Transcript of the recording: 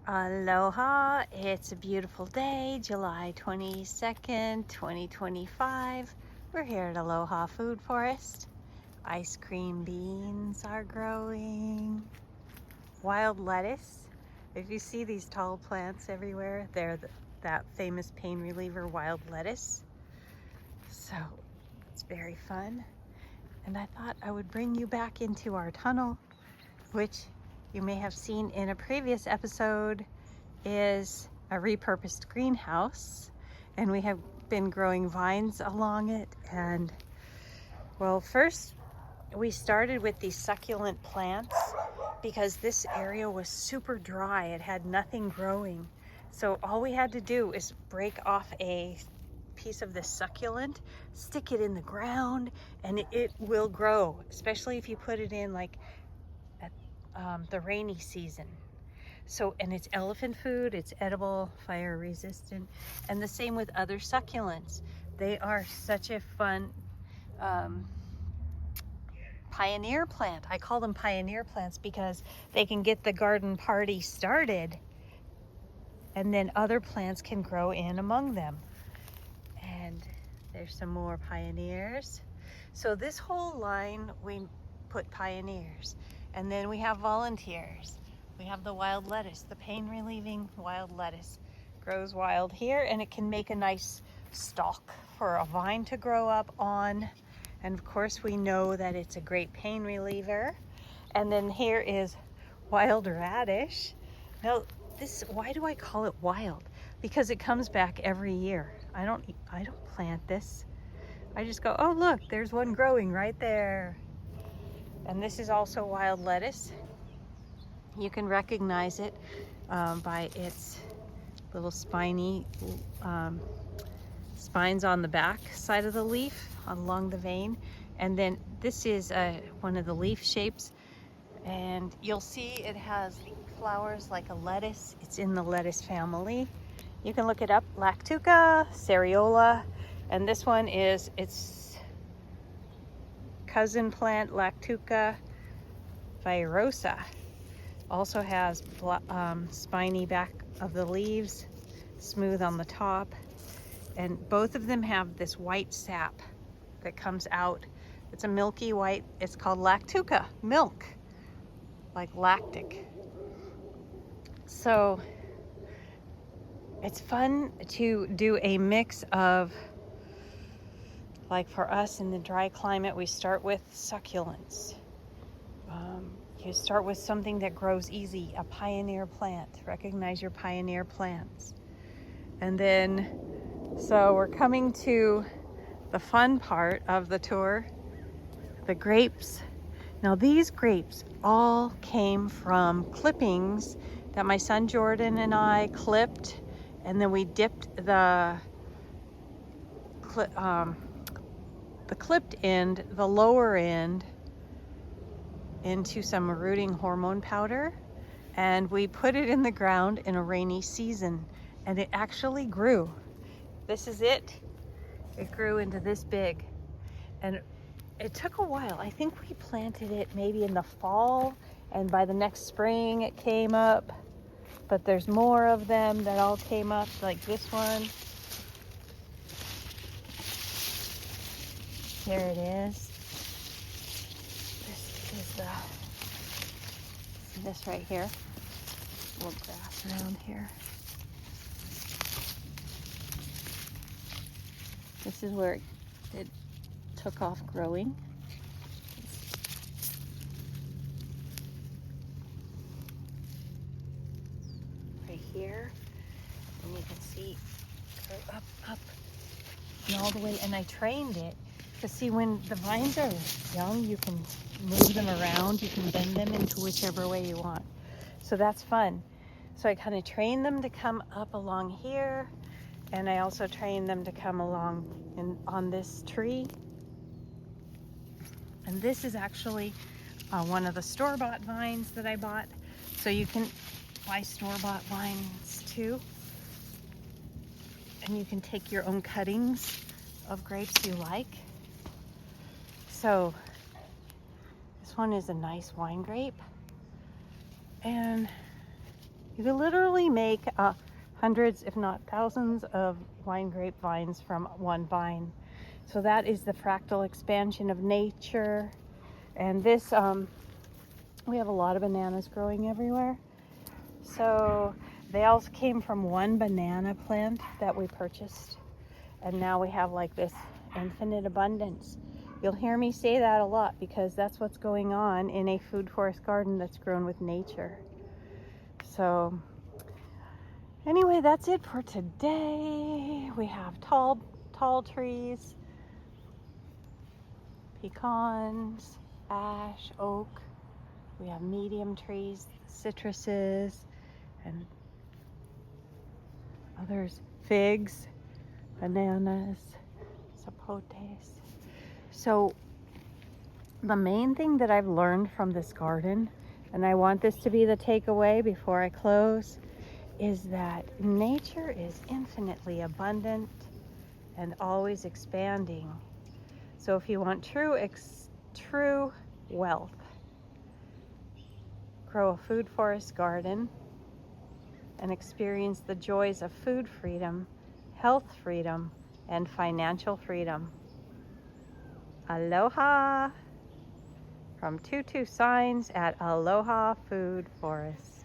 Aloha, it's a beautiful day, July 22nd, 2025. We're here at Aloha Food Forest. Ice cream beans are growing. Wild lettuce. If you see these tall plants everywhere, they're that famous pain reliever wild lettuce. So it's very fun. And I thought I would bring you back into our tunnel, which you may have seen in a previous episode is a repurposed greenhouse, and we have been growing vines along it. And well, first we started with these succulent plants because this area was super dry. It had nothing growing. So all we had to do is break off a piece of this succulent, stick it in the ground, and it will grow, especially if you put it in like at the rainy season. So, and it's elephant food, it's edible, fire resistant, and the same with other succulents. They are such a fun pioneer plant. I call them pioneer plants because they can get the garden party started, and then other plants can grow in among them. And there's some more pioneers. So this whole line, we put pioneers, and then we have volunteers. We have the wild lettuce, the pain relieving wild lettuce. Grows wild here, and it can make a nice stalk for a vine to grow up on. And of course we know that it's a great pain reliever. And then here is wild radish. Now this, why do I call it wild? Because it comes back every year. I don't plant this. I just go, oh look, there's one growing right there. And this is also wild lettuce. You can recognize it by its little spiny spines on the back side of the leaf along the vein. And then this is one of the leaf shapes, and you'll see it has flowers like a lettuce. It's in the lettuce family. You can look it up, Lactuca, Seriola, and this one is its cousin plant, Lactuca virosa. Also has spiny back of the leaves, smooth on the top, and both of them have this white sap that comes out. It's a milky white, it's called Lactuca, milk, like lactic. So it's fun to do a mix of, like for us in the dry climate, we start with succulents. You start with something that grows easy, a pioneer plant. Recognize your pioneer plants. And then, so we're coming to the fun part of the tour, the grapes. Now these grapes all came from clippings that my son Jordan and I clipped, and then we dipped the clipped end, the lower end, into some rooting hormone powder, and we put it in the ground in a rainy season, and it actually grew. This is it. It grew into this big, and it took a while. I think we planted it maybe in the fall, and by the next spring it came up, but there's more of them that all came up, like this one. There it is. This is this right here. A little grass around here. This is where it took off growing. Right here. And you can see go up, and all the way. And I trained it. Because see, when the vines are young, you can move them around. You can bend them into whichever way you want. So that's fun. So I kind of trained them to come up along here. And I also trained them to come along on this tree. And this is actually one of the store-bought vines that I bought. So you can buy store-bought vines too. And you can take your own cuttings of grapes you like. So this one is a nice wine grape. And You could literally make hundreds, if not thousands, of wine grape vines from one vine. So that is the fractal expansion of nature. And this, we have a lot of bananas growing everywhere. So they all came from one banana plant that we purchased. And now we have like this infinite abundance. You'll hear me say that a lot because that's what's going on in a food forest garden that's grown with nature. So anyway, that's it for today. We have tall trees, pecans, ash, oak. We have medium trees, citruses, and others, figs, bananas, zapotes. So the main thing that I've learned from this garden, and I want this to be the takeaway before I close, is that nature is infinitely abundant and always expanding. So if you want true wealth, grow a food forest garden and experience the joys of food freedom, health freedom, and financial freedom. Aloha from Tutu Sainz at Aloha Food Forest.